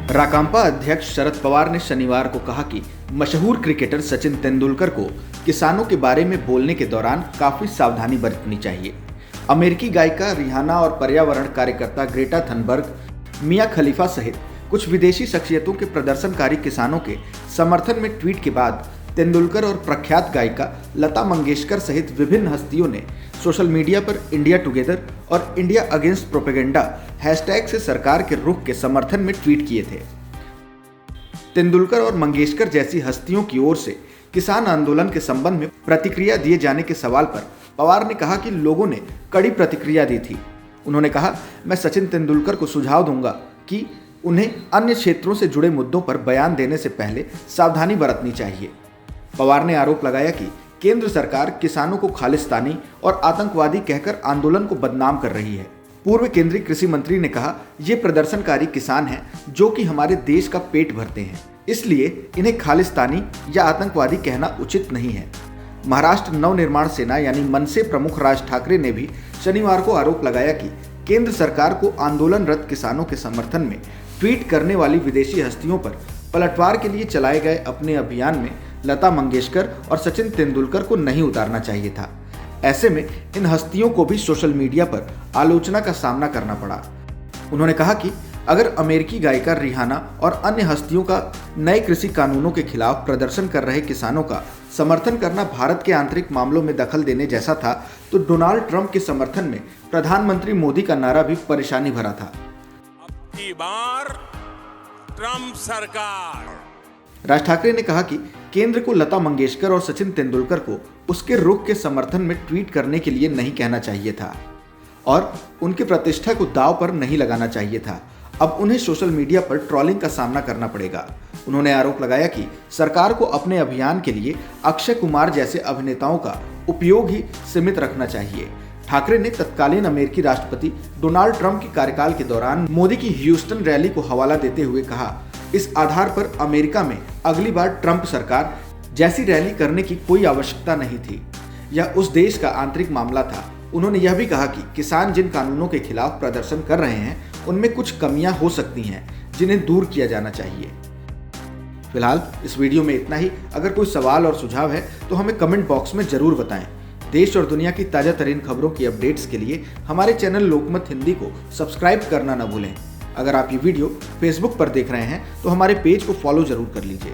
राकांपा अध्यक्ष शरद पवार ने शनिवार को कहा कि मशहूर क्रिकेटर सचिन तेंदुलकर को किसानों के बारे में बोलने के दौरान काफी सावधानी बरतनी चाहिए। अमेरिकी गायिका रिहाना और पर्यावरण कार्यकर्ता ग्रेटा थनबर्ग, मिया खलीफा सहित कुछ विदेशी शख्सियतों के प्रदर्शनकारी किसानों के समर्थन में ट्वीट के बाद तेंदुलकर और प्रख्यात गायिका लता मंगेशकर सहित विभिन्न हस्तियों ने सोशल मीडिया पर इंडिया टुगेदर और इंडिया अगेंस्ट प्रोपेगेंडा हैशटैग से सरकार के रुख के समर्थन में ट्वीट किए थे। तेंदुलकर और मंगेशकर जैसी हस्तियों की ओर से किसान आंदोलन के संबंध में प्रतिक्रिया दिए जाने के सवाल पर पवार ने कहा कि लोगों ने कड़ी प्रतिक्रिया दी थी। उन्होंने कहा, मैं सचिन तेंदुलकर को सुझाव दूंगा कि उन्हें अन्य क्षेत्रों से जुड़े मुद्दों पर बयान देने से पहले सावधानी बरतनी चाहिए। पवार ने आरोप लगाया कि केंद्र सरकार किसानों को खालिस्तानी और आतंकवादी कहकर आंदोलन को बदनाम कर रही है। पूर्व केंद्रीय कृषि मंत्री ने कहा, ये प्रदर्शनकारी किसान हैं जो कि हमारे देश का पेट भरते हैं, इसलिए इन्हें खालिस्तानी या आतंकवादी कहना उचित नहीं है। महाराष्ट्र नवनिर्माण सेना यानी मनसे प्रमुख राज ठाकरे ने भी शनिवार को आरोप लगाया कि केंद्र सरकार को आंदोलनरत किसानों के समर्थन में ट्वीट करने वाली विदेशी हस्तियों पर पलटवार के लिए चलाए गए अपने अभियान में लता मंगेशकर और सचिन तेंदुलकर को नहीं उतारना चाहिए था। ऐसे में इन हस्तियों को भी सोशल मीडिया पर आलोचना का सामना करना पड़ा। उन्होंने कहा कि अगर अमेरिकी गायिका रिहाना और अन्य हस्तियों का नए कृषि कानूनों के खिलाफ प्रदर्शन कर रहे किसानों का समर्थन करना भारत के आंतरिक मामलों में दखल देने जैसा था, तो डोनाल्ड ट्रंप के समर्थन में प्रधानमंत्री मोदी का नारा भी परेशानी भरा था। अब की बार ट्रंप सरकार। राज ठाकरे ने कहा कि केंद्र को लता मंगेशकर और सचिन तेंदुलकर को उसके रुख के समर्थन में ट्वीट करने के लिए नहीं कहना चाहिए था और उनकी प्रतिष्ठा को दांव पर नहीं लगाना चाहिए था। अब उन्हें सोशल मीडिया पर ट्रोलिंग का सामना करना पड़ेगा। उन्होंने आरोप लगाया कि सरकार को अपने अभियान के लिए अक्षय कुमार जैसे अभिनेताओं का उपयोग ही सीमित रखना चाहिए। ठाकरे ने तत्कालीन अमेरिकी राष्ट्रपति डोनाल्ड ट्रंप के कार्यकाल के दौरान मोदी की ह्यूस्टन रैली को हवाला देते हुए कहा, इस आधार पर अमेरिका में अगली बार ट्रंप सरकार जैसी रैली करने की कोई आवश्यकता नहीं थी। यह उस देश का आंतरिक मामला था। उन्होंने यह भी कहा कि किसान जिन कानूनों के खिलाफ प्रदर्शन कर रहे हैं उनमें कुछ कमियां हो सकती हैं जिन्हें दूर किया जाना चाहिए। फिलहाल इस वीडियो में इतना ही। अगर कोई सवाल और सुझाव है तो हमें कमेंट बॉक्स में जरूर बताएं। देश और दुनिया की ताजा तरीन खबरों की अपडेट्स के लिए हमारे चैनल लोकमत हिंदी को सब्सक्राइब करना न भूलें। अगर आप ये वीडियो फेसबुक पर देख रहे हैं तो हमारे पेज को फॉलो जरूर कर लीजिए।